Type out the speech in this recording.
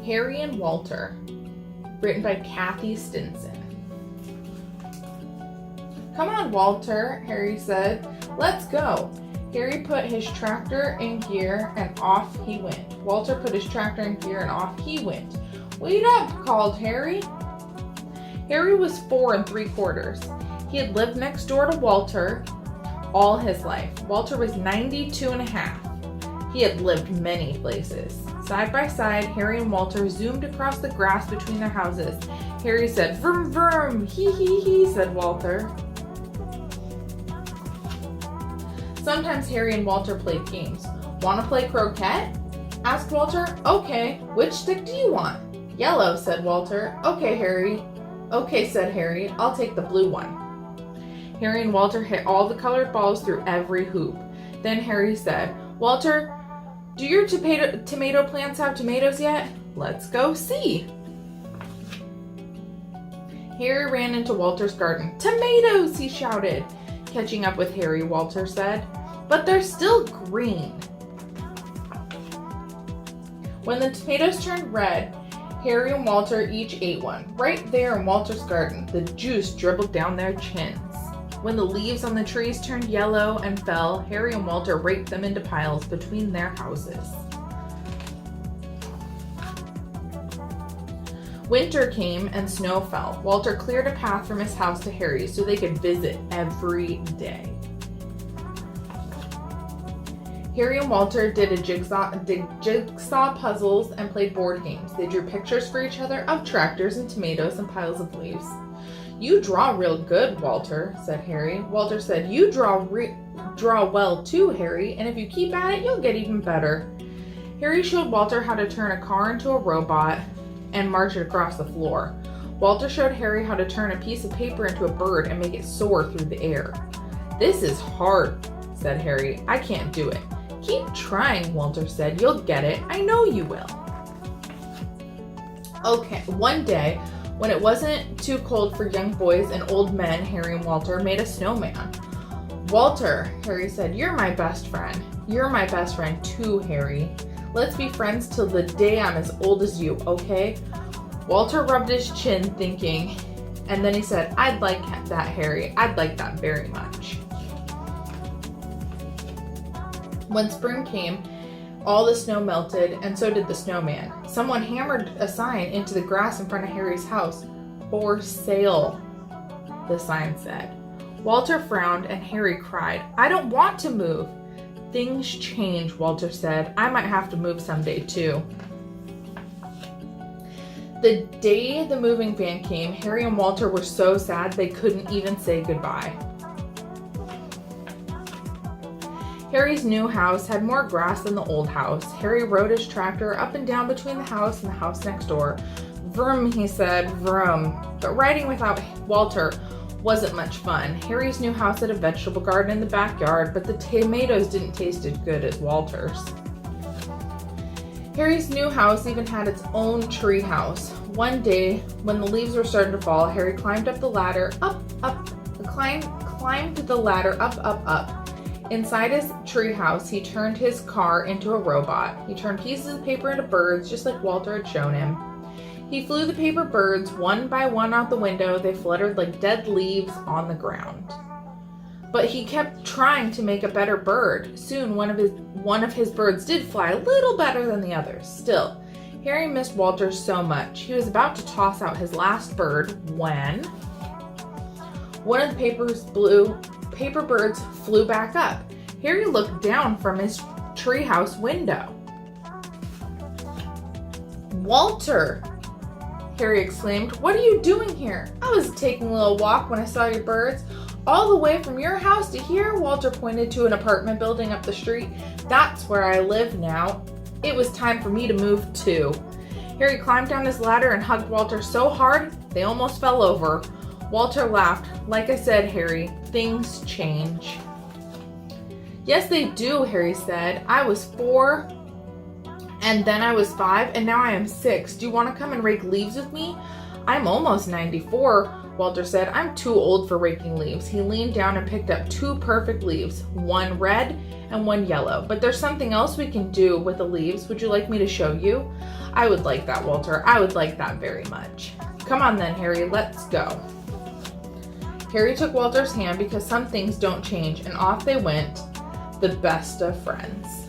Harry and Walter, written by Kathy Stinson. "Come on, Walter," Harry said. "Let's go." Harry put his tractor in gear and off he went. Walter put his tractor in gear and off he went. "Wait up," called Harry. Harry was 4 3/4. He had lived next door to Walter all his life. Walter was 92 1/2. He had lived many places. Side by side, Harry and Walter zoomed across the grass between their houses. Harry said, "Vroom, vroom, hee, said Walter. Sometimes Harry and Walter played games. "Want to play croquet?" asked Walter. "Okay, which stick do you want?" "Yellow," said Walter. "Okay, Harry. Okay," said Harry. "I'll take the blue one." Harry and Walter hit all the colored balls through every hoop. Then Harry said, "Walter, do your tomato plants have tomatoes yet? Let's go see." Harry ran into Walter's garden. "Tomatoes!" he shouted. Catching up with Harry, Walter said, "But they're still green." When the tomatoes turned red, Harry and Walter each ate one, right there in Walter's garden. The juice dribbled down their chins. When the leaves on the trees turned yellow and fell, Harry and Walter raked them into piles between their houses. Winter came and snow fell. Walter cleared a path from his house to Harry's so they could visit every day. Harry and Walter did jigsaw puzzles and played board games. They drew pictures for each other of tractors and tomatoes and piles of leaves. "You draw real good, Walter," said Harry. Walter said, "You draw well too, Harry, and if you keep at it, you'll get even better." Harry showed Walter how to turn a car into a robot and march it across the floor. Walter showed Harry how to turn a piece of paper into a bird and make it soar through the air. "This is hard," said Harry. "I can't do it." "Keep trying," Walter said. "You'll get it. I know you will." Okay, one day, when it wasn't too cold for young boys and old men, Harry and Walter made a snowman. "Walter," Harry said, "you're my best friend." "You're my best friend too, Harry. Let's be friends till the day I'm as old as you, okay?" Walter rubbed his chin thinking, and then he said, "I'd like that, Harry. I'd like that very much." When spring came, all the snow melted, and so did the snowman. Someone hammered a sign into the grass in front of Harry's house. "For sale," the sign said. Walter frowned and Harry cried, "I don't want to move." "Things change," Walter said. "I might have to move someday too." The day the moving van came, Harry and Walter were so sad they couldn't even say goodbye. Harry's new house had more grass than the old house. Harry rode his tractor up and down between the house and the house next door. "Vroom," he said, "vroom." But riding without Walter wasn't much fun. Harry's new house had a vegetable garden in the backyard, but the tomatoes didn't taste as good as Walter's. Harry's new house even had its own tree house. One day, when the leaves were starting to fall, Harry climbed up the ladder, climbed the ladder up. Inside his tree house, he turned his car into a robot. He turned pieces of paper into birds, just like Walter had shown him. He flew the paper birds one by one out the window. They fluttered like dead leaves on the ground. But he kept trying to make a better bird. Soon, one of his birds did fly a little better than the others. Still, Harry missed Walter so much. He was about to toss out his last bird when one of the paper birds flew back up. Harry looked down from his treehouse window. "Walter!" Harry exclaimed. "What are you doing here?" "I was taking a little walk when I saw your birds." "All the way from your house to here?" Walter pointed to an apartment building up the street. "That's where I live now. It was time for me to move too." Harry climbed down his ladder and hugged Walter so hard they almost fell over. Walter laughed. "Like I said, Harry, things change." "Yes, they do," Harry said. "I was 4, and then I was 5, and now I am 6. Do you want to come and rake leaves with me? I'm almost 94. Walter said, "I'm too old for raking leaves." He leaned down and picked up 2 perfect leaves, one red and one yellow. "But there's something else we can do with the leaves. Would you like me to show you?" "I would like that, Walter. I would like that very much." "Come on then, Harry, let's go." Harry took Walter's hand because some things don't change, and off they went, the best of friends.